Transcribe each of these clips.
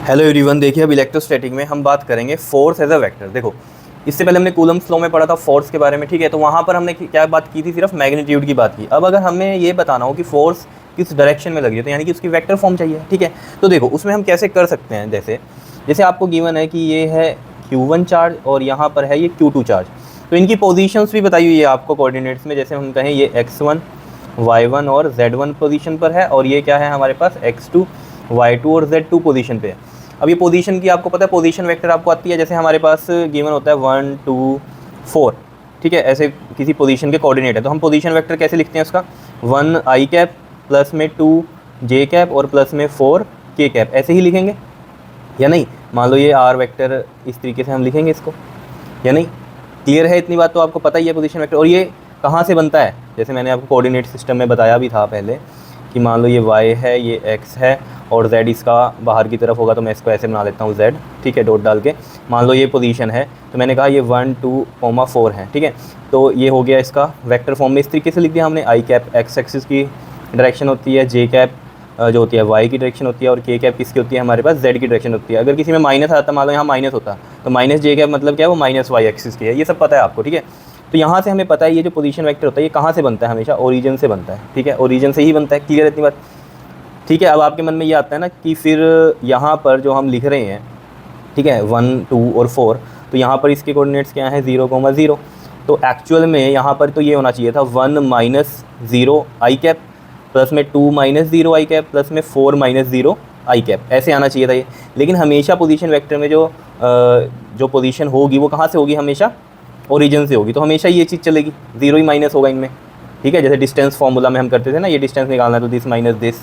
Hello everyone, देखिए अब electrostatic में हम बात करेंगे फोर्स एज अ वेक्टर। देखो, इससे पहले हमने कूलम्ब्स लॉ में पढ़ा था फोर्स के बारे में, ठीक है। तो वहाँ पर हमने क्या बात की थी, सिर्फ मैग्नीट्यूड की बात की। अब अगर हमें ये बताना हो कि फोर्स किस डायरेक्शन में लगी है, तो यानी कि उसकी वेक्टर फॉर्म चाहिए, ठीक है। तो देखो उसमें हम कैसे कर सकते हैं, जैसे जैसे आपको गिवन है कि ये है Q1 चार्ज और यहाँ पर है ये Q2 चार्ज। तो इनकी पोजीशंस भी बताई हुई है आपको कोऑर्डिनेट्स में। जैसे हम कहें ये x1 y1 और z1 पोजीशन पर है, और ये क्या है हमारे पास x2 y2 और z2 पोजीशन पे है। अब ये पोजीशन की आपको पता है, पोजीशन वेक्टर आपको आती है। जैसे हमारे पास गिवन होता है 1 2 4, ठीक है। ऐसे किसी पोजीशन के कोऑर्डिनेट है, तो हम पोजीशन वेक्टर कैसे लिखते हैं उसका, 1 i कैप प्लस में 2 j कैप और प्लस में 4 k कैप, ऐसे ही लिखेंगे या नहीं। मान लो ये r वेक्टर, इस तरीके से हम लिखेंगे इसको या नहीं। क्लियर है इतनी बात तो आपको पता ही है पोजीशन वेक्टर। और ये कहाँ से बनता है, जैसे मैंने आपको कोऑर्डिनेट सिस्टम में बताया भी था पहले कि मान लो ये y है, ये x है और z इसका बाहर की तरफ होगा, तो मैं इसको ऐसे बना लेता हूँ z, ठीक है, डॉट डाल के। मान लो ये पोजीशन है, तो मैंने कहा ये 1 2 4 है, ठीक है। तो ये हो गया इसका वेक्टर फॉर्म में, इस तरीके से लिख दिया हमने। i कैप x एक्सिस की डायरेक्शन होती है, j कैप जो होती है y की डायरेक्शन होती है, और k कैप किसकी होती है हमारे पास, z की डायरेक्शन होती है। अगर किसी में माइनस आता, मान लो यहाँ माइनस होता, तो माइनस j कैप मतलब क्या है, वो माइनस y एक्सिस की है। ये सब पता है आपको, ठीक है। तो यहाँ से हमें पता है ये जो पोजीशन वेक्टर होता है ये कहाँ से बनता है, हमेशा ओरिजिन से बनता है, ठीक है। ओरिजिन से ही बनता है। क्लियर है इतनी बात, ठीक है। अब आपके मन में ये आता है ना कि फिर यहाँ पर जो हम लिख रहे हैं, ठीक है, 1 2 और 4, तो यहाँ पर इसके कोऑर्डिनेट्स क्या हैं, 0 0। तो एक्चुअल में यहाँ पर तो ये होना चाहिए था 1 माइनस 0 आई कैप प्लस में 2 माइनस 0 आई कैप प्लस में 4 माइनस 0 आई कैप, ऐसे आना चाहिए था ये। लेकिन हमेशा पोजीशन वेक्टर में जो पोजीशन होगी वो कहाँ से होगी, हमेशा ओरिजिन से होगी। तो हमेशा ये चीज़ चलेगी, 0 ही माइनस होगा इनमें, ठीक है। जैसे डिस्टेंस फार्मूला में हम करते थे ना, ये डिस्टेंस निकालना है तो दिस माइनस दिस,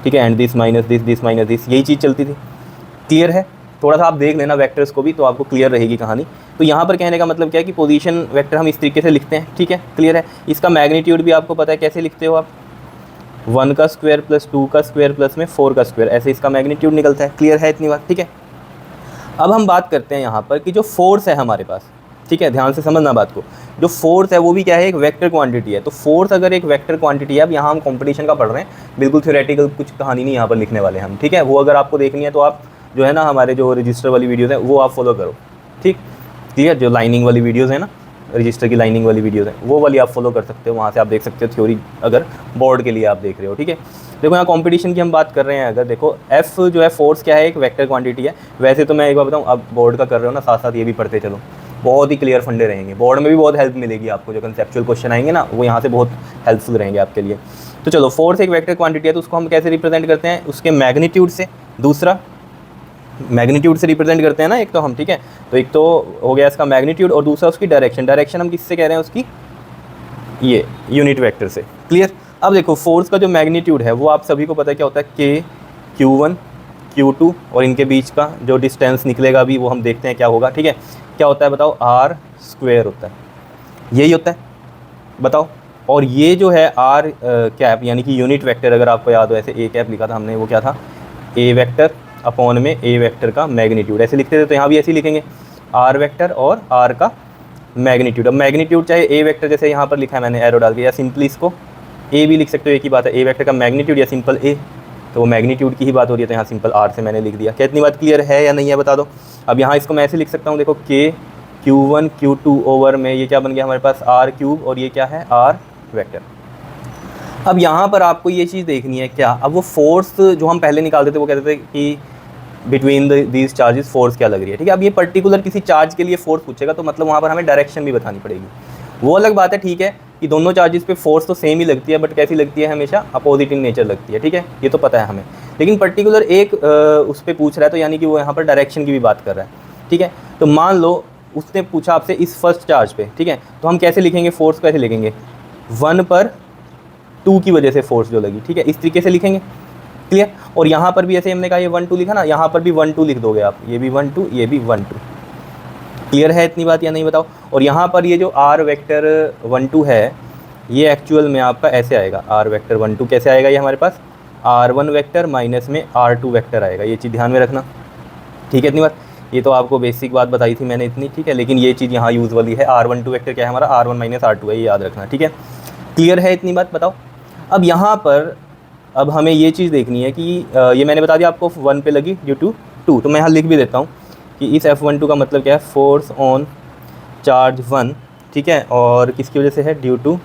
ठीक है, and this minus this minus this, यही चीज़ चलती थी। क्लियर है, थोड़ा सा आप देख लेना वेक्टर्स को भी, तो आपको क्लियर रहेगी कहानी। तो यहाँ पर कहने का मतलब क्या है कि पोजीशन वेक्टर हम इस तरीके से लिखते हैं, ठीक है। क्लियर है, इसका मैग्नीट्यूड भी आपको पता है कैसे लिखते हो आप, 1 का स्क्वायर प्लस 2 का स्क्वायर प्लस में 4 का स्क्वायर, ऐसे इसका मैग्नीट्यूड निकलता है। क्लियर है इतनी बात, ठीक है। अब हम बात करते हैं यहाँ पर कि जो फोर्स है हमारे पास, ठीक है, ध्यान से समझना बात को। जो फोर्स है वो भी क्या है, एक वेक्टर क्वांटिटी है। तो फोर्स अगर एक वेक्टर क्वांटिटी है, अब यहाँ हम कंपटीशन का पढ़ रहे हैं, बिल्कुल थ्योरेटिकल कुछ कहानी नहीं यहाँ पर लिखने वाले हम, ठीक है। वो अगर आपको देखनी है तो आप जो है ना हमारे जो रजिस्टर वाली वीडियोज़ है वो आप फॉलो करो, ठीक। क्लियर, जो लाइनिंग वाली वीडियोज़ है ना, रजिस्टर की लाइनिंग वाली वीडियोज़ है, वो वाली आप फॉलो कर सकते हो, वहाँ से आप देख सकते हो थ्योरी, अगर बोर्ड के लिए आप देख रहे हो, ठीक है। देखो यहाँ कंपटीशन की हम बात कर रहे हैं, अगर देखो एफ जो है फोर्स क्या है, एक वेक्टर क्वांटिटी है। वैसे तो मैं एक बार बताऊँ, अब बोर्ड का कर रहे हो ना, साथ साथ ये भी पढ़ते चलो, बहुत ही क्लियर फंडे रहेंगे। बोर्ड में भी बहुत हेल्प मिलेगी आपको, जो कंसेप्चुअल क्वेश्चन आएंगे ना वो यहाँ से बहुत हेल्पफुल रहेंगे आपके लिए। तो चलो, फोर्स एक वेक्टर क्वांटिटी है, तो उसको हम कैसे रिप्रेजेंट करते हैं, उसके मैग्नीट्यूड से। दूसरा मैग्नीट्यूड से रिप्रेजेंट करते हैं ना, एक तो हम, ठीक है। तो एक तो हो गया इसका मैग्नीट्यूड, और दूसरा उसकी डायरेक्शन। डायरेक्शन हम किससे कह रहे हैं, उसकी ये यूनिट वेक्टर से। क्लियर। अब देखो फोर्स का जो मैग्नीट्यूड है वो आप सभी को पता है क्या होता है, K Q1 Q2, और इनके बीच का जो डिस्टेंस निकलेगा अभी वो हम देखते हैं क्या होगा, ठीक है। क्या होता है बताओ, R स्क्वायर होता है, यही होता है, बताओ। और ये जो है R कैप यानी कि यूनिट वेक्टर, अगर आपको याद हो ऐसे A कैप लिखा था हमने, वो क्या था, A वेक्टर अपॉन में A वेक्टर का मैग्नीट्यूड, ऐसे लिखते थे। तो यहाँ भी ऐसे ही लिखेंगे, R वेक्टर और R का मैग्नीट्यूड। अब मैग्नीट्यूड चाहे A वेक्टर जैसे यहाँ पर लिखा है मैंने एरो डाल के, या सिंपली इसको A भी लिख सकते हो, एक ही बात है, A वेक्टर का मैग्नीट्यूड या सिंपल A, तो वो मैग्नीट्यूड की ही बात हो रही है, तो यहाँ सिंपल R से मैंने लिख दिया। क्या इतनी बात क्लियर है या नहीं है, बता दो। अब यहाँ इसको मैं ऐसे लिख सकता हूँ, देखो K Q1 Q2 ओवर में ये क्या बन गया हमारे पास, R क्यूब, और ये क्या है, R वेक्टर। अब यहाँ पर आपको ये चीज़ देखनी है क्या, अब वो फोर्स जो हम पहले निकालते थे वो कहते थे कि बिटवीन दीज चार्जेस फोर्स क्या लग रही है, ठीक है। अब ये पर्टिकुलर किसी चार्ज के लिए फोर्स पूछेगा, तो मतलब वहाँ पर हमें डायरेक्शन भी बतानी पड़ेगी। वो अलग बात है, ठीक है, कि दोनों चार्जेस पे फोर्स तो सेम ही लगती है, बट कैसी लगती है, हमेशा अपोजिट इन नेचर लगती है, ठीक है, ये तो पता है हमें। लेकिन पर्टिकुलर एक उस पर पूछ रहा है, तो यानी कि वो यहाँ पर डायरेक्शन की भी बात कर रहा है, ठीक है। तो मान लो उसने पूछा आपसे इस फर्स्ट चार्ज पे, ठीक है, तो हम कैसे लिखेंगे फोर्स, कैसे लिखेंगे, 1 पर 2 की वजह से फोर्स जो लगी, ठीक है, इस तरीके से लिखेंगे। क्लियर। और यहाँ पर भी ऐसे हमने कहा ये 1 2 लिखा ना, यहाँ पर भी 1 2 लिख दोगे आप, ये भी 1 2, ये भी 1 2। क्लियर है इतनी बात या नहीं, बताओ। और यहाँ पर ये जो R वेक्टर 1 2 है, ये एक्चुअल में आपका ऐसे आएगा, R वेक्टर 1 2 कैसे आएगा, ये हमारे पास R1 वेक्टर माइनस में R2 वेक्टर आएगा, ये चीज़ ध्यान में रखना, ठीक है इतनी बात। ये तो आपको बेसिक बात बताई थी मैंने इतनी, ठीक है, लेकिन ये चीज़ यहाँ यूज़ वाली है। R1 2 वेक्टर क्या है हमारा, R1 माइनस R2 है, ये याद रखना, ठीक है। क्लियर है इतनी बात, बताओ। अब यहाँ पर अब हमें ये चीज़ देखनी है कि ये मैंने बता दिया आपको 1 पे लगी ड्यू टू 2, तो मैं यहाँ लिख भी देता हूँ कि इस F12 का मतलब क्या है, फोर्स ऑन चार्ज 1, ठीक है, और किसकी वजह से है, ड्यू टू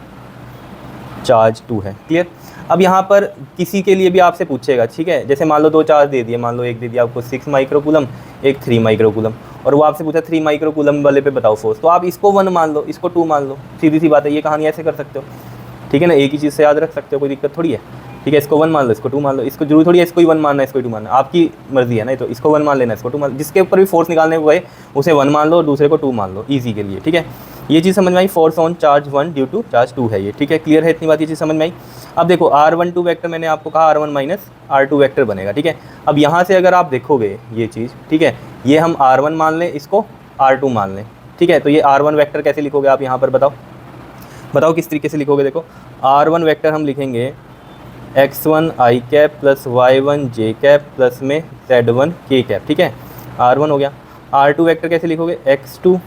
चार्ज 2 है। क्लियर। अब यहाँ पर किसी के लिए भी आपसे पूछेगा, ठीक है, जैसे मान लो 2 चार्ज दे दिए, मान लो एक दे दिया आपको 6 माइक्रो कूलम, एक 3 माइक्रो कूलम, और वो आपसे पूछा 3 माइक्रो कूलम वाले पे बताओ फोर्स, तो आप इसको 1 मान लो, इसको 2 मान लो, सीधी सी बात है, ये कहानी ऐसे कर सकते हो, ठीक है ना, एक ही चीज़ से याद रख सकते हो, कोई दिक्कत थोड़ी है, ठीक है। इसको 1 मान लो, इसको 2 मान लो, इसको जरूरी थोड़ी है इसको ही 1 मानना है, इसको ही 2 मानना, आपकी मर्जी है ना, तो इसको 1 मान लेना, इसको 2 मान, जिसके ऊपर भी फोर्स निकालने को गए उसे 1 मान लो और दूसरे को 2 मान लो, ईजी के लिए, ठीक है। ये चीज़ समझ में आई, force on charge 1 due to charge 2 है ये, ठीक है, क्लियर है इतनी बात, ये चीज़ समझ में आई। अब देखो R12 वेक्टर मैंने आपको कहा R1 माइनस R2 वेक्टर बनेगा, ठीक है। अब यहाँ से अगर आप देखोगे ये चीज़, ठीक है, ये हम R1 मान लें, इसको R2 मान लें, ठीक है, तो ये R1 वेक्टर कैसे लिखोगे आप यहाँ पर बताओ किस तरीके से लिखोगे। देखो R1 वेक्टर हम लिखेंगे x1 i cap plus y1 j cap plus में z1 k कैप, ठीक है, R1 हो गया। R2 वेक्टर कैसे लिखोगे, x2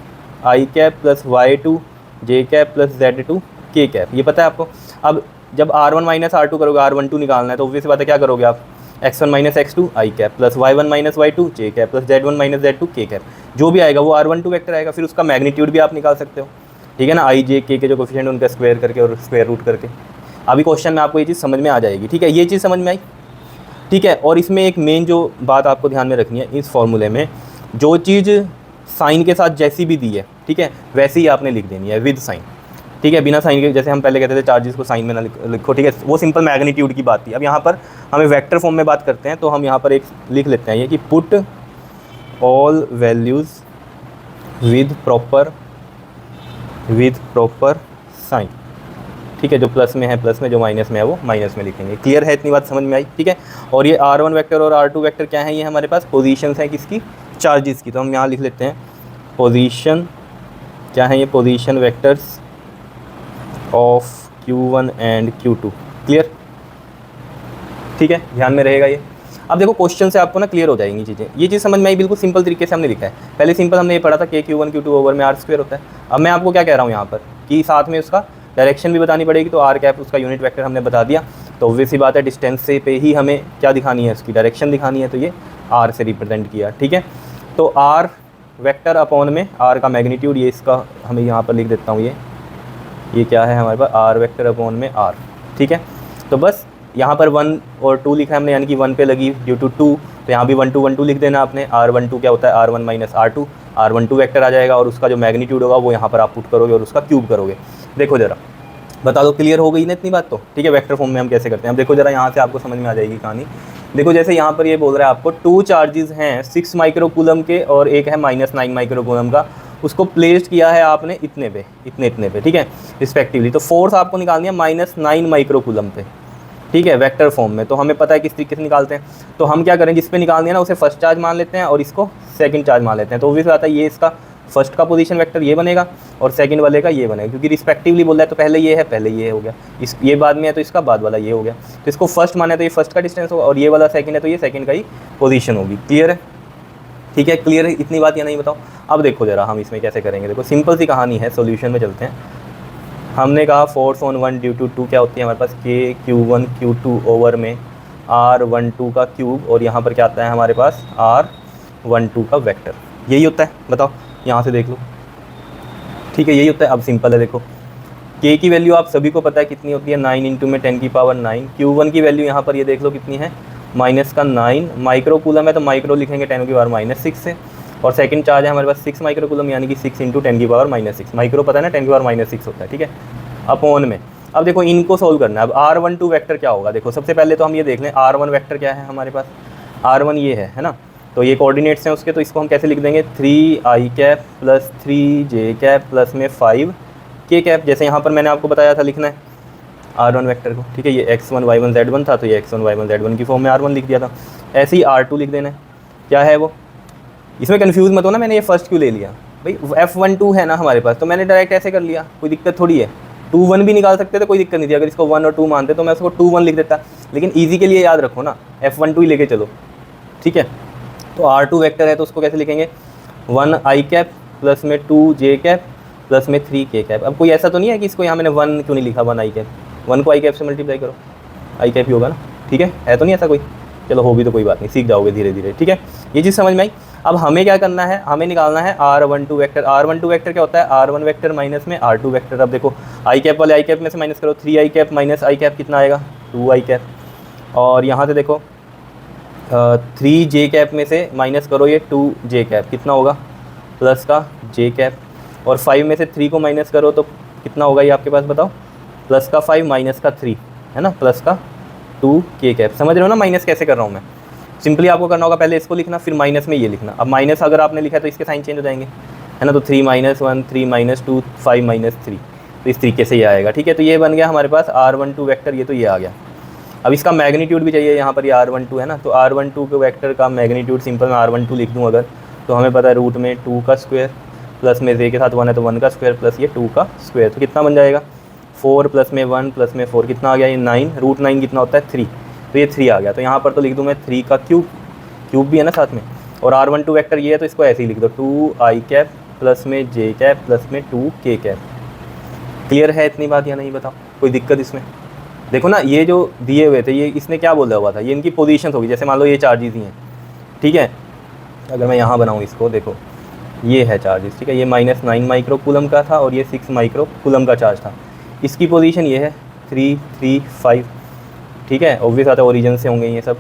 i cap plus y2 j cap plus z2 k cap, ये पता है आपको। अब जब R1 माइनस R2 करोगे, R12 निकालना है, तो ऑब्वियस बात है क्या करोगे आप, x1 minus x2 i cap plus y1 minus y2 j cap plus z1 minus z2 k cap, जो भी आएगा वो R12 वेक्टर आएगा। फिर उसका मैग्नीट्यूड भी आप निकाल सकते हो, ठीक है ना, i j k के जो कोफिशिएंट उनका स्क्वायर करके और स्क्वायर रूट करके। अभी क्वेश्चन में आपको ये चीज़ समझ में आ जाएगी, ठीक है, ये चीज़ समझ में आई, ठीक है। और इसमें एक मेन जो बात आपको ध्यान में रखनी है, इस फॉर्मूले में जो चीज़ साइन के साथ जैसी भी दी है, ठीक है, वैसे ही आपने लिख देनी है विद साइन, ठीक है, बिना साइन के, जैसे हम पहले कहते थे चार्जेस को साइन में ना लिखो, ठीक है, वो सिंपल मैग्नीट्यूड की बात थी। अब यहाँ पर हमें वेक्टर फॉर्म में बात करते हैं, तो हम यहाँ पर एक लिख लेते हैं ये कि put all values with proper sign, ठीक है, जो प्लस में है प्लस में, जो माइनस में है वो माइनस में लिखेंगे। क्लियर है इतनी बात समझ में आई, ठीक है। और ये R1 वेक्टर और R2 वेक्टर क्या है, ये हमारे पास पोजीशंस हैं किसकी, चार्जेस की, तो हम यहाँ लिख लेते हैं पोजीशन, क्या है ये, position vectors of Q1 and Q2। Clear, ठीक है, ध्यान में रहेगा ये। अब देखो क्वेश्चन से आपको ना क्लियर हो जाएंगी चीज़ें, ये चीज़ समझ में आई, बिल्कुल सिंपल तरीके से हमने लिखा है। पहले सिंपल हमने ये पढ़ा था कि Q1 Q2 ओवर में R² होता है। अब मैं आपको क्या कह रहा हूँ यहाँ पर कि साथ में उसका डायरेक्शन भी बतानी पड़ेगी, तो R कैप उसका यूनिट वेक्टर हमने बता दिया, तो ऑब्वियस सी बात है डिस्टेंस से पे ही हमें क्या दिखानी है, उसकी डायरेक्शन दिखानी है, तो ये R से रिप्रेजेंट किया, ठीक है। तो R वेक्टर अपॉन में R का मैग्नीट्यूड, ये इसका हमें यहाँ पर लिख देता हूँ, ये क्या है हमारे पास, R वेक्टर अपॉन में R, ठीक है। तो बस यहाँ पर 1 और 2 लिखा है हमने, यानी कि 1 पे लगी ड्यू टू 2, तो यहाँ भी 1 2 1 2 लिख देना आपने। R12 क्या होता है, R1 minus R2, R12 vector आ जाएगा, और उसका जो मैग्नीट्यूड होगा वो यहाँ पर आप पुट करोगे और उसका क्यूब करोगे। देखो जरा, बता दो क्लियर हो गई ना इतनी बात, तो ठीक है। वेक्टर फॉर्म में हम कैसे करते हैं, अब देखो जरा, यहाँ से आपको समझ में आ जाएगी कहानी। देखो जैसे यहाँ पर ये बोल रहा है आपको 2 चार्जेस हैं 6 माइक्रो कूलम के और एक है -9 माइक्रो कूलम का, उसको प्लेस किया है आपने इतने पे, ठीक है, रिस्पेक्टिवली। तो फोर्स आपको निकालनी है -9 माइक्रो कूलम पे, ठीक है, वेक्टर फॉर्म में। तो हमें पता है किस तरीके से निकालते हैं, तो हम क्या करें, जिस पे निकालनी है ना उसे फर्स्ट चार्ज मान लेते हैं और इसको सेकंड चार्ज मान लेते हैं। तो ऑब्वियस बात है ये इसका फर्स्ट का पोजीशन वेक्टर ये बनेगा और सेकंड वाले का ये बनेगा, क्योंकि रिस्पेक्टिवली बोल रहा है, तो पहले ये है, पहले ये हो गया, इस ये बाद में है तो इसका बाद वाला ये हो गया। तो इसको फर्स्ट माना है तो ये फर्स्ट का डिस्टेंस होगा, और ये वाला सेकंड है तो ये सेकंड का ही पोजीशन होगी। क्लियर है, ठीक है, क्लियर है इतनी बात या नहीं बताओ। अब देखो जरा हम इसमें कैसे करेंगे, देखो सिंपल सी कहानी है, सोल्यूशन में चलते हैं। हमने कहा फोर्स ऑन 1 ड्यू टू 2 क्या होती है हमारे पास, K Q1 Q2 ओवर में R12 का क्यूब, और यहाँ पर क्या आता है हमारे पास R12 का वेक्टर, यही होता है। बताओ यहाँ से देख लो, ठीक है, यही होता है। अब सिंपल है, देखो K की वैल्यू आप सभी को पता है कितनी होती है, 9 इंटू में 10 की पावर 9। Q1 की वैल्यू यहाँ पर ये देख लो कितनी है, -9 माइक्रो कूलम है, तो माइक्रो लिखेंगे 10 की पावर -6 से, और सेकंड चार्ज है हमारे पास 6 माइक्रो कूलम, यानी कि 6 इंटू 10 की पावर -6, माइक्रो पता है ना 10 की पावर -6 होता है, ठीक है, अपॉन में। अब देखो इनको सोल्व करना है। अब R12 वेक्टर क्या होगा, देखो सबसे पहले तो हम ये देख लें R1 वेक्टर क्या है हमारे पास, R1 ये है ना, तो ये कोऑर्डिनेट्स हैं उसके, तो इसको हम कैसे लिख देंगे, 3i cap plus 3j cap plus में 5k कैप, जैसे यहाँ पर मैंने आपको बताया था लिखना है R1 वेक्टर को, ठीक है। ये x1 y1 z1 था, तो ये x1 y1 z1 की फॉर्म में R1 लिख दिया था। ऐसे ही R2 लिख देना है, क्या है वो, इसमें कंफ्यूज मत हो ना, मैंने ये फर्स्ट क्यों ले लिया भाई, F12 है ना हमारे पास, तो मैंने डायरेक्ट ऐसे कर लिया, कोई दिक्कत थोड़ी है। 2 1 भी निकाल सकते थे, कोई दिक्कत नहीं थी, अगर इसको 1 और 2 मानते तो मैं उसको 2 1 लिख देता, लेकिन ईजी के लिए याद रखो ना, F12 ही लेके चलो, ठीक है। तो R2 वेक्टर है तो उसको कैसे लिखेंगे, 1i कैप प्लस में 2j कैप प्लस में 3k कैप। अब कोई ऐसा तो नहीं है कि इसको यहाँ मैंने 1 क्यों नहीं लिखा, 1i कैप, 1 को i कैप से मल्टीप्लाई करो, i कैप ही होगा ना, ठीक है तो नहीं ऐसा कोई, चलो हो भी तो कोई बात नहीं, सीख जाओगे धीरे धीरे, ठीक है। ये चीज़ समझ में आई। अब हमें क्या करना है, हमें निकालना है R12 वेक्टर। R12 वेक्टर क्या होता है, R1 वेक्टर माइनस में R2 वेक्टर। अब देखो आई कैप वाले आई कैप में से माइनस करो, 3 आई कैप माइनस आई कैप कितना आएगा, 2 आई कैप। और यहाँ से देखो 3 जे कैप में से माइनस करो ये 2 जे कैप, कितना होगा, प्लस का जे कैप। और 5 में से 3 को माइनस करो तो कितना होगा ये आपके पास बताओ, प्लस का 5 माइनस का 3 है ना, प्लस का 2 के कैप। समझ रहे हो ना माइनस कैसे कर रहा हूँ मैं। सिंपली आपको करना होगा पहले इसको लिखना, फिर माइनस में ये लिखना। अब माइनस अगर आपने लिखा है तो इसके साइन चेंज हो जाएंगे, है ना। तो 3 - 1, 3 - 2, 5 - 3, तो इस तरीके से ये आएगा, ठीक है। तो ये बन गया हमारे पास R12 वेक्टर, ये तो ये आ गया। अब इसका मैग्नीट्यूड भी चाहिए, यहाँ पर ये R12 है ना, तो R12 के वेक्टर का मैग्नीट्यूड सिंपल मैं R12 लिख दूँ अगर, तो हमें पता है रूट में 2 का स्क्वायर प्लस में जे के साथ 1 है तो 1 का स्क्वायर प्लस ये 2 का स्क्वायर, तो कितना बन जाएगा 4 प्लस में 1 प्लस में 4 कितना आ गया ये 9, रूट 9 कितना होता है 3, तो ये 3 आ गया। तो यहाँ पर तो लिख दूँ मैं 3 का क्यूब भी है ना साथ में। और R12 वेक्टर ये है तो इसको ऐसे ही लिख दो 2 आई कैप प्लस में जे कैप प्लस में 2 के कैप। क्लियर है इतनी बात या नहीं, बताओ कोई दिक्कत इसमें। देखो ना ये जो दिए हुए थे ये इसने क्या बोला हुआ था, ये इनकी पोजीशंस होगी। जैसे मान लो ये चार्जेस ही हैं, ठीक है। अगर मैं यहाँ बनाऊँ इसको, देखो ये है चार्जेस, ठीक है। ये -9 माइक्रो कूलम का था और ये 6 माइक्रो कूलम का चार्ज था। इसकी पोजीशन ये है 3, 3, 5, ठीक है। ऑब्वियस आता है ओरिजिन से होंगे ये सब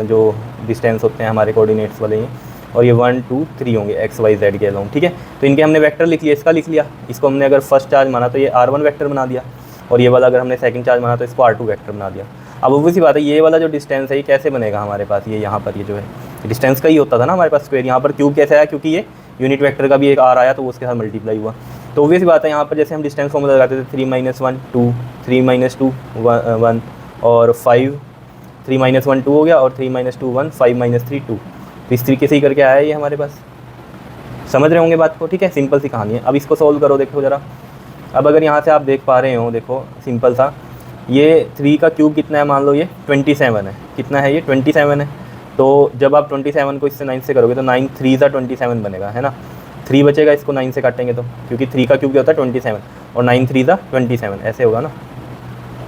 जो डिस्टेंस होते हैं हमारे कोऑर्डिनेट्स वाले ये, और ये 1, 2, 3 होंगे एक्स वाई जेड के अलोंग, ठीक है। तो इनके हमने वेक्टर लिख लिया, इसका लिख लिया, इसको हमने अगर फर्स्ट चार्ज माना तो ये R1 वेक्टर बना दिया, और ये वाला अगर हमने सेकंड चार्ज माना तो इसको R2 वेक्टर बना दिया। अब ऑब्वियस सी बात है ये वाला जो डिस्टेंस है ये कैसे बनेगा हमारे पास, ये यहाँ पर ये जो है डिस्टेंस का ही होता था ना हमारे पास स्क्वायर। यहाँ पर क्यूब कैसे आया, क्योंकि ये यूनिट वेक्टर का भी एक R आया तो उसके साथ मल्टीप्लाई हुआ। तो ऑब्वियस सी बात है यहाँ पर जैसे हम डिस्टेंस फॉर्मूला लगाते थे 3 - 1, 2, 3 - 2, 1 और 5, 3 - 1 2 हो गया और 3 - 2 1, 5 - 3 2, तो इस तरीके से ही करके आया है ये हमारे पास। समझ रहे होंगे बात को, ठीक है। सिंपल सी कहानी है। अब इसको सॉल्व करो, देखो ज़रा। अब अगर यहाँ से आप देख पा रहे हो, देखो सिंपल सा, ये 3 का क्यूब कितना है, मान लो ये 27 है, कितना है ये 27 है। तो जब आप 27 को इससे 9 से करोगे तो 9 3 सा 27 बनेगा, है ना। 3 बचेगा, इसको 9 से काटेंगे तो, क्योंकि 3 का क्यूब क्या होता है 27 और 9 3 सा 27, ऐसे होगा ना,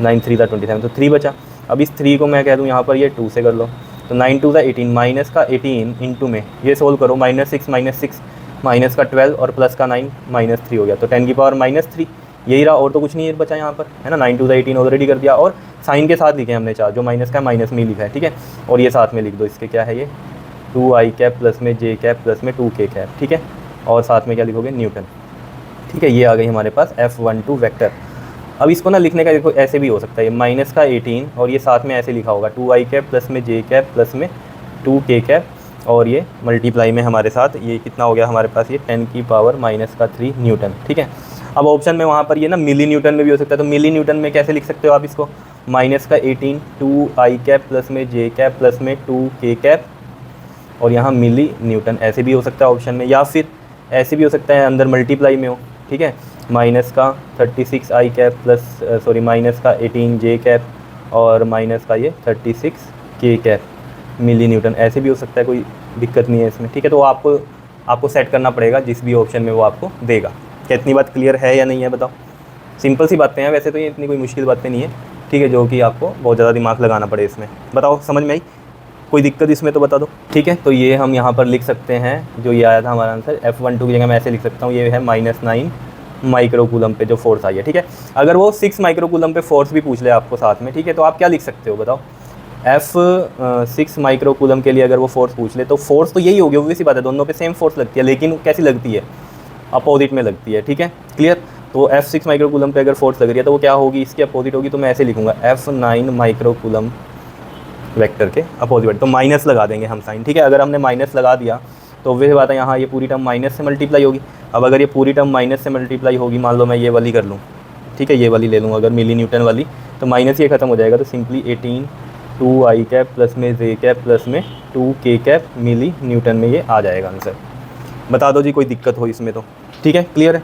9 3 सा 27, तो 3 बचा। अब इस 3 को मैं कह दूँ यहाँ पर ये 2 से कर लो, तो 9 2 सा 18, माइनस का 18 इंटू में ये सोल्व करो, -6 -6 माइनस का 12 और प्लस का 9 -3 हो गया, तो 10 की पावर -3, यही रहा और तो कुछ नहीं है बचा यहाँ पर, है ना। 9 2 सा 18 ऑलरेडी कर दिया, और साइन के साथ लिखे हमने चार्ज, जो माइनस का माइनस में ही लिखा है, ठीक है। और ये साथ में लिख दो, इसके क्या है ये 2 आई कैप प्लस में जे कैप प्लस में 2 के कैप, ठीक है। और साथ में क्या लिखोगे न्यूटन, ठीक है। ये आ गई हमारे पास F12 वेक्टर। अब इसको ना लिखने का देखो ऐसे भी हो सकता है, माइनस का 18 और ये साथ में ऐसे लिखा होगा 2 आई कैप प्लस में जे कैप प्लस में 2 के कैप, और ये मल्टीप्लाई में हमारे साथ ये कितना हो गया हमारे पास ये 10 की पावर -3 न्यूटन, ठीक है। अब ऑप्शन में वहाँ पर ये ना मिली न्यूटन में भी हो सकता है, तो मिली न्यूटन में कैसे लिख सकते हो आप इसको, माइनस का 18 2 आई कैप प्लस में जे कैप प्लस में 2 के कैप, और यहाँ मिली न्यूटन ऐसे भी हो सकता है ऑप्शन में, या फिर ऐसे भी हो सकता है अंदर मल्टीप्लाई में हो, ठीक है। माइनस का 36 आई कैप प्लस माइनस का 18 जे कैप और माइनस का ये 36 के कैप मिली न्यूटन, ऐसे भी हो सकता है, कोई दिक्कत नहीं है इसमें, ठीक है। तो आपको सेट करना पड़ेगा जिस भी ऑप्शन में वो आपको देगा। क्या इतनी बात क्लियर है या नहीं है, बताओ। सिंपल सी बातें हैं वैसे तो, ये इतनी कोई मुश्किल बातें नहीं है, ठीक है, जो कि आपको बहुत ज़्यादा दिमाग लगाना पड़े इसमें। बताओ समझ में आई, कोई दिक्कत इसमें तो बता दो, ठीक है। तो ये हम यहाँ पर लिख सकते हैं, जो ये आया था हमारा आंसर F12 की जगह मैं ऐसे लिख सकता हूँ, ये है -9 माइक्रो कूलम पे जो फोर्स आई है, ठीक है। अगर वो 6 माइक्रो कूलम पे फोर्स भी पूछ ले आपको साथ में, ठीक है, तो आप क्या लिख सकते हो बताओ। F6 माइक्रो कूलम के लिए अगर वो फोर्स पूछ ले तो फोर्स तो यही होगी, ऑब्वियस सी बात है, दोनों पे सेम फोर्स लगती है, लेकिन कैसी लगती है, अपोजिट में लगती है, ठीक है, क्लियर। तो F6 माइक्रो कूलम पे अगर फोर्स लग रही है तो वो क्या होगी, इसकी अपोजिट होगी, तो मैं ऐसे लिखूंगा F9 माइक्रो कूलम वेक्टर के अपोजिट, तो माइनस लगा देंगे हम साइन, ठीक है। अगर हमने माइनस लगा दिया तो वही बात है, यहाँ ये पूरी टर्म माइनस से मल्टीप्लाई होगी। अब अगर ये पूरी टर्म माइनस से मल्टीप्लाई होगी, मान लो मैं ये वाली कर लूँ, ठीक है, ये वाली ले लूँ अगर मिली न्यूटन वाली, तो माइनस ये खत्म हो जाएगा, तो सिंपली 18 2 आई कैप प्लस में जे कैप प्लस में 2 के कैप मिली न्यूटन में ये आ जाएगा आंसर। बता दो जी कोई दिक्कत हो इसमें तो, ठीक है, क्लियर है।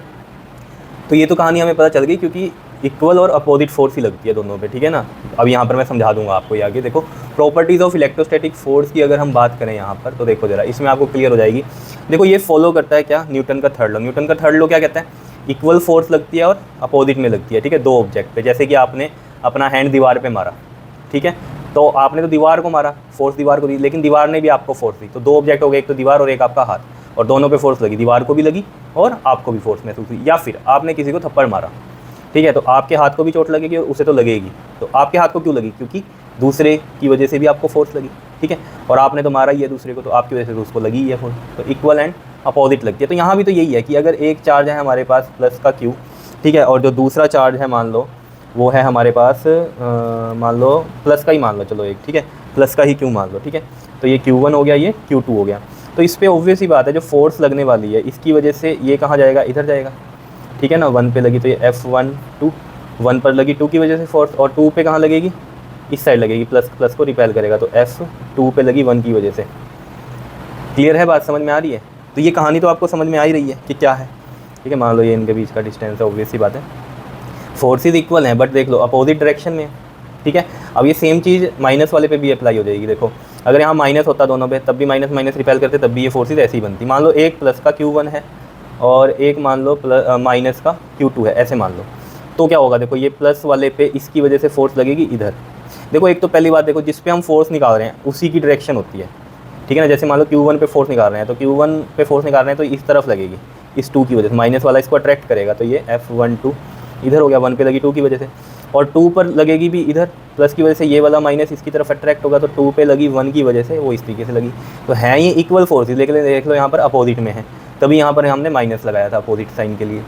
तो ये तो कहानी हमें पता चल गई, क्योंकि इक्वल और अपोजिट फोर्स ही लगती है दोनों पे, ठीक है ना। अब यहाँ पर मैं समझा दूंगा आपको ये आगे। देखो प्रॉपर्टीज़ ऑफ इलेक्ट्रोस्टैटिक फोर्स की अगर हम बात करें यहाँ पर, तो देखो जरा इसमें आपको क्लियर हो जाएगी। देखो ये फॉलो करता है क्या, न्यूटन का थर्ड लॉ। न्यूटन का थर्ड लॉ क्या कहता है, इक्वल फोर्स लगती है और अपोजिट में लगती है, ठीक है, दो ऑब्जेक्ट पे। जैसे कि आपने अपना हैंड दीवार पे मारा, ठीक है, तो आपने तो दीवार को मारा, फोर्स दीवार को दी, लेकिन दीवार ने भी आपको फोर्स दी। तो दो ऑब्जेक्ट हो गए, एक तो दीवार और एक आपका हाथ, और दोनों पे फोर्स लगी, दीवार को भी लगी और आपको भी फोर्स महसूस हुई। या फिर आपने किसी को थप्पड़ मारा, ठीक है, तो आपके हाथ को भी चोट लगेगी और उसे तो लगेगी। तो आपके हाथ को क्यों लगी? क्योंकि दूसरे की वजह से भी आपको फोर्स लगी, ठीक है, और आपने तो मारा ही है दूसरे को, तो आपकी वजह से तो उसको लगी ही है फोर्स। तो इक्वल एंड अपोजिट लगती है। तो यहाँ भी तो यही है कि अगर एक चार्ज है हमारे पास प्लस का क्यू, ठीक है, और जो दूसरा चार्ज है मान लो वो है हमारे पास मान लो प्लस का ही मान लो, चलो एक, ठीक है, प्लस का ही क्यू मान लो, ठीक है, तो ये Q1 हो गया, ये Q2 हो गया। तो इस पर ऑब्वियस ही बात है, जो फोर्स लगने वाली है इसकी वजह से ये कहाँ जाएगा? इधर जाएगा, ठीक है ना। 1 पे लगी तो ये F1 2, 1 पर लगी 2 की वजह से फोर्स, और 2 पे कहाँ लगेगी? इस साइड लगेगी, प्लस प्लस को रिपेल करेगा, तो F2 पे लगी 1 की वजह से। क्लियर है बात, समझ में आ रही है? तो ये कहानी तो आपको समझ में आ ही रही है कि क्या है, ठीक है। मान लो ये इनके बीच का डिस्टेंस है, ऑब्वियस ही बात है, फोर्सेज इक्वल हैं, बट देख लो अपोजिट डायरेक्शन में, ठीक है। अब ये सेम चीज़ माइनस वाले पे भी अप्लाई हो जाएगी। देखो अगर यहाँ माइनस होता दोनों पे, तब भी माइनस माइनस रिपेल करते, तब भी ये फोर्सेज ऐसी ही बनती। मान लो एक प्लस का Q1 है और एक मान लो माइनस का Q2 है, ऐसे मान लो, तो क्या होगा? देखो ये प्लस वाले पे इसकी वजह से फोर्स लगेगी इधर। देखो एक तो पहली बात देखो, जिस पे हम फोर्स निकाल रहे हैं उसी की डायरेक्शन होती है, ठीक है ना। जैसे मान लो Q1 पे फोर्स निकाल रहे हैं, तो Q1 पे फोर्स निकाल रहे हैं तो इस तरफ लगेगी, इस 2 की वजह से, माइनस वाला इसको अट्रैक्ट करेगा, तो ये F12 इधर हो गया, 1 पे लगी 2 की वजह से, और 2 पर लगेगी भी इधर प्लस की वजह से, ये वाला माइनस इसकी तरफ अट्रैक्ट होगा, तो 2 पे लगी 1 की वजह से वो इस तरीके से लगी। तो है ये इक्वल फोर्सेज, लेकिन देख लो यहाँ पर अपोजिट में है, तभी यहाँ पर हमने माइनस लगाया था अपोजिट साइन के लिए।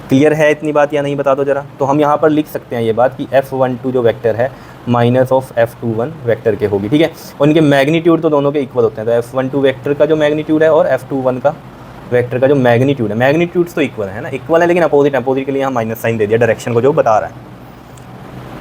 क्लियर है इतनी बात या नहीं, बता दो ज़रा। तो हम यहाँ पर लिख सकते हैं ये बात कि F12 जो वेक्टर है माइनस ऑफ F21 वेक्टर के होगी, ठीक है। और इनके मैग्नीट्यूड तो दोनों के इक्वल होते हैं, तो F12 वेक्टर का जो मैग्नीट्यूड है और F21 का वेक्टर का जो मैग्नीट्यूड है, मैग्नीट्यूड्स तो इक्वल है ना, इक्वल है, लेकिन अपोजिट, अपोजिट के लिए यहाँ माइनस साइन दे दिया डायरेक्शन को जो बता रहा है।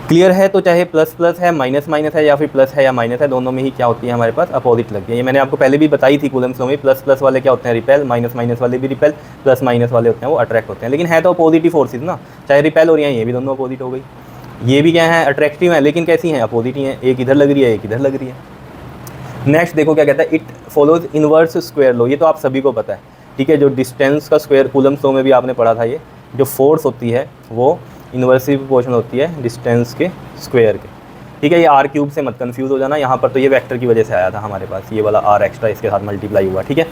क्लियर है? तो चाहे प्लस प्लस है, माइनस माइनस है, या फिर प्लस है या माइनस है, दोनों में ही क्या होती है हमारे पास? अपोजिट लगती है। ये मैंने आपको पहले भी बताई थी कूलम्स लॉ में, प्लस प्लस वाले क्या होते हैं? रिपेल, माइनस माइनस वाले भी रिपेल, प्लस माइनस वाले होते हैं वो अट्रैक्ट होते हैं। लेकिन है तो अपोजिट ही फोर्सेज ना, चाहे रिपेल हो रही हैं, ये भी दोनों अपोजिट हो गई। ये भी क्या है? अट्रैक्टिव है, लेकिन कैसी हैं? अपोजिट ही हैं, एक इधर लग रही है, एक इधर लग रही है। नेक्स्ट देखो क्या कहता है, it follows inverse square law. ये तो आप सभी को पता है, ठीक है, जो डिस्टेंस का स्क्वायर कूलम्स लॉ में भी आपने पढ़ा था। ये जो फोर्स होती है वो इन्वर्सली प्रोपोर्शनल होती है डिस्टेंस के स्क्वायर के, ठीक है। ये R³ से मत कंफ्यूज हो जाना, यहाँ पर तो ये वेक्टर की वजह से आया था हमारे पास, ये वाला R एक्स्ट्रा इसके साथ मल्टीप्लाई हुआ, ठीक है।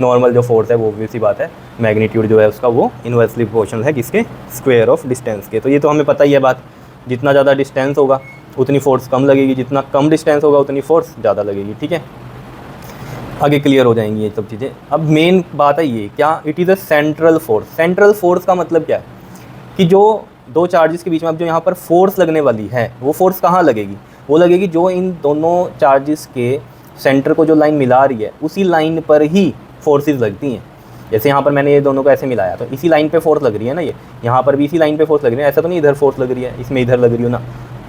नॉर्मल जो फोर्स है वो भी सी बात है, मैग्नीट्यूड जो है उसका वो इन्वर्सली प्रोपोर्शनल है किसके? स्क्वायर ऑफ डिस्टेंस के। तो ये तो हमें पता ही है बात, जितना ज़्यादा डिस्टेंस होगा उतनी फोर्स कम लगेगी, जितना कम डिस्टेंस होगा उतनी फोर्स ज़्यादा लगेगी, ठीक है। आगे क्लियर हो जाएंगी ये सब चीज़ें। अब मेन बात है ये, क्या? It is a central force. Central force का मतलब क्या है कि जो दो चार्जेस के बीच में अब जो यहाँ पर फोर्स लगने वाली है, वो फोर्स कहाँ लगेगी? वो लगेगी जो इन दोनों चार्जेस के सेंटर को जो लाइन मिला रही है उसी लाइन पर ही फोर्सेस लगती हैं। जैसे यहाँ पर मैंने ये दोनों को ऐसे मिलाया, तो इसी लाइन पे फोर्स लग रही है ना, ये यहाँ पर भी इसी लाइन पे फोर्स लग रही है, ऐसा तो नहीं इधर फोर्स लग रही है, इसमें इधर लग रही हो ना,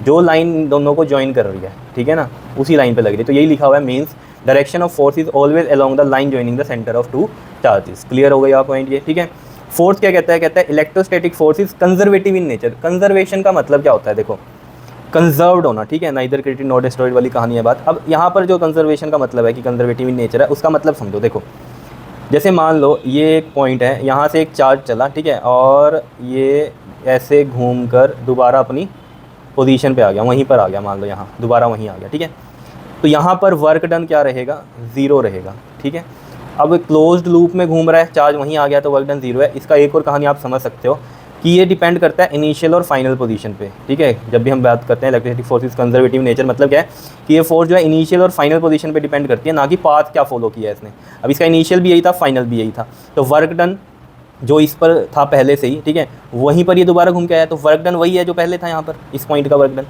जो लाइन दोनों को ज्वाइन कर रही है, ठीक है ना, उसी लाइन पे लग रही है। तो यही लिखा हुआ है, means direction of force is always along the line joining the centre of two charges. Clear हो गया पॉइंट ये, ठीक है। फोर्स क्या कहता है? कहता है electrostatic force is conservative in nature. Conservation का मतलब क्या होता है? देखो, कंजर्व्ड होना, ठीक है, नाइदर क्रिएटेड नॉट डिस्ट्रॉयड वाली कहानी है बात। अब यहाँ पर जो कंजर्वेशन का मतलब है कि कंजर्वेटिव इन नेचर है, उसका मतलब समझो। देखो जैसे मान लो ये एक पॉइंट है, यहाँ से एक चार्ज चला, ठीक है, और ये ऐसे घूम कर दोबारा अपनी पोजीशन पे आ गया, वहीं पर आ गया, मान लो यहाँ दोबारा वहीं आ गया, ठीक है। तो यहाँ पर वर्क डन क्या रहेगा? 0 रहेगा, ठीक है। अब क्लोज्ड लूप में घूम रहा है, चार्ज वहीं आ गया तो वर्क डन 0 है। इसका एक और कहानी आप समझ सकते हो कि ये डिपेंड करता है इनिशियल और फाइनल पोजीशन पे, ठीक है। जब भी हम बात करते हैं इलेक्ट्रोस्टैटिक फोर्सेस कंजर्वेटिव नेचर, मतलब क्या है कि ये फोर्स जो है इनिशियल और फाइनल पोजीशन पे डिपेंड करती है, ना कि पाथ क्या फॉलो किया है इसने। अब इसका इनिशियल भी यही था, फाइनल भी यही था, तो वर्क डन जो इस पर था पहले से ही, ठीक है, वहीं पर ये दोबारा घूम के आया, तो वर्क डन वही है जो पहले था यहाँ पर, इस पॉइंट का वर्क डन।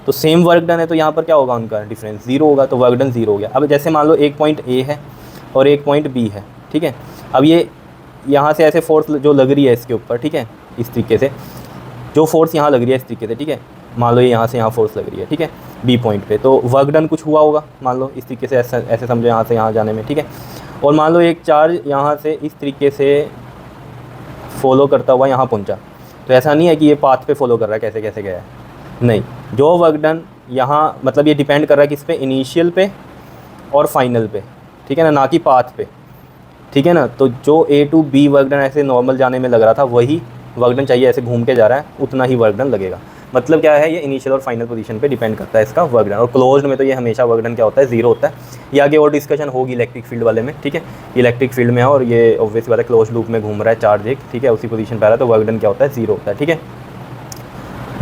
तो सेम वर्क डन है, तो यहाँ पर क्या होगा? उनका डिफरेंस 0 होगा, तो वर्क डन 0 हो गया। अब जैसे मान लो एक पॉइंट A है और एक पॉइंट B है, ठीक है। अब ये यहाँ से ऐसे फोर्स जो लग रही है इसके ऊपर, ठीक है, इस तरीके से जो फोर्स यहाँ लग रही है इस तरीके से, ठीक है, मान लो ये यहाँ से यहाँ फोर्स लग रही है, ठीक है, B पॉइंट पे, तो वर्क डन कुछ हुआ होगा, मान लो इस तरीके से, ऐसे समझो यहाँ से यहाँ जाने में, ठीक है। और मान लो एक चार्ज यहाँ से इस तरीके से फॉलो करता हुआ यहाँ पहुँचा, तो ऐसा नहीं है कि ये पाथ पे फॉलो कर रहा है कैसे कैसे गया है, नहीं, जो वर्क डन यहाँ, मतलब ये डिपेंड कर रहा है किस पे? इनिशियल पे और फाइनल पे, ठीक है ना कि पाथ पे, ठीक है ना। तो जो A to B work done ऐसे नॉर्मल जाने में लग रहा था, वही वर्क डन चाहिए ऐसे घूम के जा रहा है, उतना ही वर्क डन लगेगा। मतलब क्या है, ये इनिशियल और फाइनल पोजीशन पे डिपेंड करता है इसका वर्क डन। और क्लोज्ड में तो ये हमेशा वर्क डन क्या होता है, जीरो होता है। ये आगे और डिस्कशन होगी इलेक्ट्रिक फील्ड वाले में, ठीक है। इलेक्ट्रिक फील्ड में है और ये ऑब्वियसली बात है क्लोज लूप में घूम रहा है चार्ज एक, ठीक है, उसी पोजीशन पे आ रहा है, तो वर्क डन क्या होता है, जीरो होता है, ठीक है।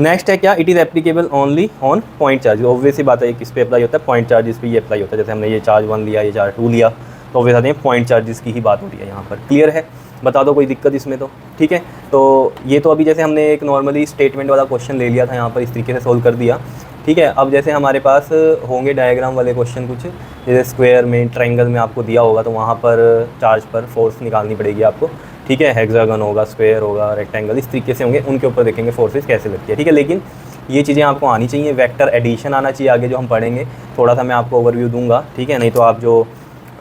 नेक्स्ट है क्या, it is applicable only on point charge. Obviously बात है किस पे अप्लाई होता है, पॉइंट चार्जेस पे ये अप्लाई होता है। जैसे हमने ये चार्ज 1 लिया, ये चार्ज 2 लिया, तो ऑब्वियस आते हैं पॉइंट चार्जेस की ही बात हो रही है यहाँ पर। क्लियर है, बता दो कोई दिक्कत इसमें तो, ठीक है। तो ये तो अभी जैसे हमने एक नॉर्मली स्टेटमेंट वाला क्वेश्चन ले लिया था यहाँ पर, इस तरीके से सोल्व कर दिया, ठीक है। अब जैसे हमारे पास होंगे डायग्राम वाले क्वेश्चन कुछ, जैसे स्क्वायर में, ट्रायंगल में आपको दिया होगा, तो वहाँ पर चार्ज पर फोर्स निकालनी पड़ेगी आपको, ठीक है। हेक्सागन होगा, स्क्वायर होगा, रेक्टेंगल, इस तरीके से होंगे, उनके ऊपर देखेंगे फोर्सेस कैसे लगती है, ठीक है। लेकिन ये चीज़ें आपको आनी चाहिए, वेक्टर एडिशन आना चाहिए, आगे जो हम पढ़ेंगे थोड़ा सा मैं आपको ओवरव्यू दूंगा, ठीक है। नहीं तो आप जो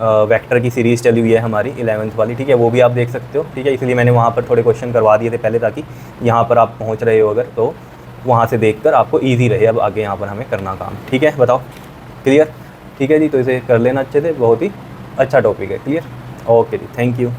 वेक्टर की सीरीज़ चली हुई है हमारी 11th वाली, ठीक है, वो भी आप देख सकते हो, ठीक है। इसलिए मैंने वहाँ पर थोड़े क्वेश्चन करवा दिए थे पहले, ताकि यहाँ पर आप पहुँच रहे हो अगर, तो वहाँ से देखकर आपको ईजी रहे अब आगे यहाँ पर हमें करना काम, ठीक है। बताओ, क्लियर, ठीक है जी। तो इसे कर लेना अच्छे से, बहुत ही अच्छा टॉपिक है, क्लियर। ओके जी, थैंक यू।